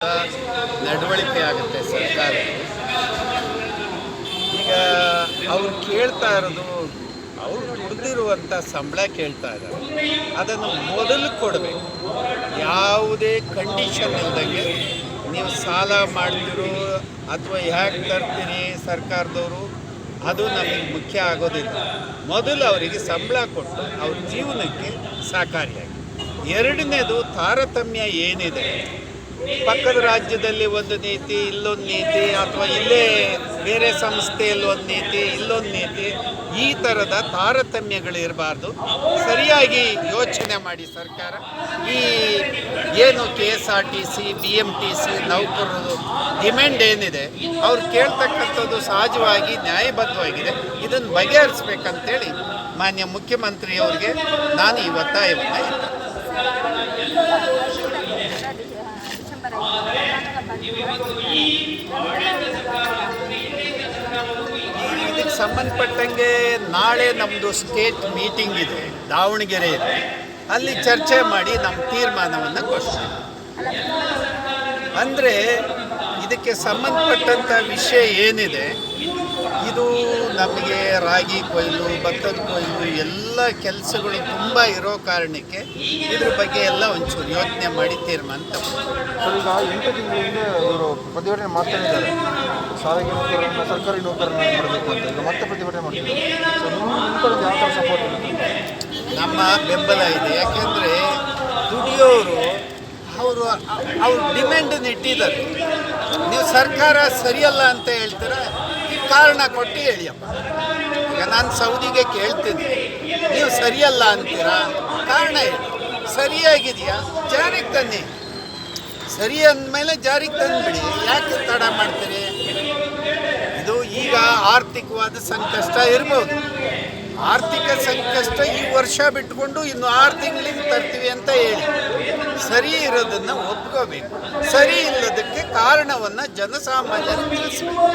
ನಡವಳಿಕೆ ಆಗುತ್ತೆ ಸರ್ಕಾರ. ಈಗ ಅವ್ರು ಕೇಳ್ತಾ ಇರೋದು, ಅವರು ದುಡ್ದಿರುವಂಥ ಸಂಬಳ ಕೇಳ್ತಾ ಇದ್ದಾರೆ. ಅದನ್ನು ಮೊದಲು ಕೊಡಬೇಕು. ಯಾವುದೇ ಕಂಡೀಷನ್ ಇಲ್ದಂಗೆ ನೀವು ಸಾಲ ಮಾಡ್ತಿರೋ ಅಥವಾ ಹೇಗೆ ತರ್ತೀರಿ ಸರ್ಕಾರದವರು, ಅದು ನಮಗೆ ಮುಖ್ಯ ಆಗೋದಿಲ್ಲ. ಮೊದಲು ಅವರಿಗೆ ಸಂಬಳ ಕೊಟ್ಟು ಅವ್ರ ಜೀವನಕ್ಕೆ ಸಹಕಾರಿಯಾಗಿ. ಎರಡನೇದು, ತಾರತಮ್ಯ ಏನಿದೆ, ಪಕ್ಕದ ರಾಜ್ಯದಲ್ಲಿ ಒಂದು ನೀತಿ, ಇಲ್ಲೊಂದು ನೀತಿ, ಅಥವಾ ಇಲ್ಲೇ ಬೇರೆ ಸಂಸ್ಥೆಯಲ್ಲಿ ಒಂದು ನೀತಿ, ಇಲ್ಲೊಂದು ನೀತಿ, ಈ ಥರದ ತಾರತಮ್ಯಗಳಿರಬಾರ್ದು. ಸರಿಯಾಗಿ ಯೋಚನೆ ಮಾಡಿ ಸರ್ಕಾರ. ಈ ಏನು KSRTC, BMTC ನೌಕರರು ಡಿಮ್ಯಾಂಡ್ ಏನಿದೆ, ಅವ್ರು ಕೇಳ್ತಕ್ಕಂಥದ್ದು ಸಹಜವಾಗಿ ನ್ಯಾಯಬದ್ಧವಾಗಿದೆ. ಇದನ್ನು ಬಗೆಹರಿಸ್ಬೇಕಂತೇಳಿ ಮಾನ್ಯ ಮುಖ್ಯಮಂತ್ರಿಯವರಿಗೆ ನಾನು ಈ ಒತ್ತಾಯವನ್ನು ಇದ್ದೆ. ಇದಕ್ಕೆ ಸಂಬಂಧಪಟ್ಟಂಗೆ ನಾಳೆ ನಮ್ಮದು ಸ್ಟೇಟ್ ಮೀಟಿಂಗ್ ಇದೆ ದಾವಣಗೆರೆಯಲ್ಲಿ. ಅಲ್ಲಿ ಚರ್ಚೆ ಮಾಡಿ ನಮ್ಮ ತೀರ್ಮಾನವನ್ನು ಘೋಷಣೆ. ಅಂದರೆ ಇದಕ್ಕೆ ಸಂಬಂಧಪಟ್ಟಂಥ ವಿಷಯ ಏನಿದೆ, ಇದು ನಮಗೆ ರಾಗಿ ಕೊಯ್ಲು, ಭತ್ತದ ಕೊಯ್ಲು ಎಲ್ಲ ಕೆಲಸಗಳು ತುಂಬ ಇರೋ ಕಾರಣಕ್ಕೆ ಇದ್ರ ಬಗ್ಗೆ ಎಲ್ಲ ಒಂಚೂರು ಯೋಚನೆ ಮಾಡಿ ತೀರ್ಮಾನ ತಗೊಂಡು. ಈಗ 8 ತಿಂಗಳಿಂದ ಇವರು ಪ್ರತಿಭಟನೆ ಮಾಡ್ತಾ ಇದ್ದಾರೆ. ಸಾರಿಗೆ ನೌಕರರನ್ನು, ಸರ್ಕಾರಿ ನೌಕರರನ್ನ ಮಾಡಬೇಕು ಅಂತ ಈಗ ಮತ್ತೆ ಪ್ರತಿಭಟನೆ ಮಾಡ್ತಿದ್ದಾರೆ. ಸೊ ನಿಮ್ಮ ಕಡೆ ಯಾವ ಥರ ಸಪೋರ್ಟ್ ಇರುತ್ತೆ? ನಮ್ಮ ಬೆಂಬಲ ಇದೆ. ಯಾಕೆಂದರೆ ದುಡಿಯೋರು ಅವ್ರ ಡಿಮ್ಯಾಂಡನ್ನು ಇಟ್ಟಿದ್ದಾರೆ. ನೀವು ಸರ್ಕಾರ ಸರಿಯಲ್ಲ ಅಂತ ಹೇಳ್ತೀರಾ, ಕಾರಣ ಕೊಟ್ಟು ಹೇಳಿಯಪ್ಪ. ಈಗ ನಾನು ಸೌದಿಗೆ ಕೇಳ್ತೀನಿ, ನೀವು ಸರಿಯಲ್ಲ ಅಂತೀರಾ, ಕಾರಣ ಹೇಳಿ. ಸರಿಯಾಗಿದೆಯಾ, ಜಾರಿಗೆ ತನ್ನಿ. ಸರಿ ಅಂದಮೇಲೆ ಜಾರಿಗೆ ತಂದುಬಿಡಿ. ಯಾಕೆ ತಡ ಮಾಡ್ತೀರಿ? ಇದು ಈಗ ಆರ್ಥಿಕವಾದ ಸಂಕಷ್ಟ ಇರ್ಬೋದು. ಆರ್ಥಿಕ ಸಂಕಷ್ಟ ಈ ವರ್ಷ ಬಿಟ್ಕೊಂಡು ಇನ್ನು 6 ತಿಂಗಳಿಗೆ ತರ್ತೀವಿ ಅಂತ ಹೇಳಿ, ಸರಿ ಇರೋದನ್ನು ಒಪ್ಕೋಬೇಕು. ಸರಿ ಇಲ್ಲದಕ್ಕೆ ಕಾರಣವನ್ನು ಜನಸಾಮಾನ್ಯರಿಗೆ ತಿಳಿಸ್ಬೇಕು.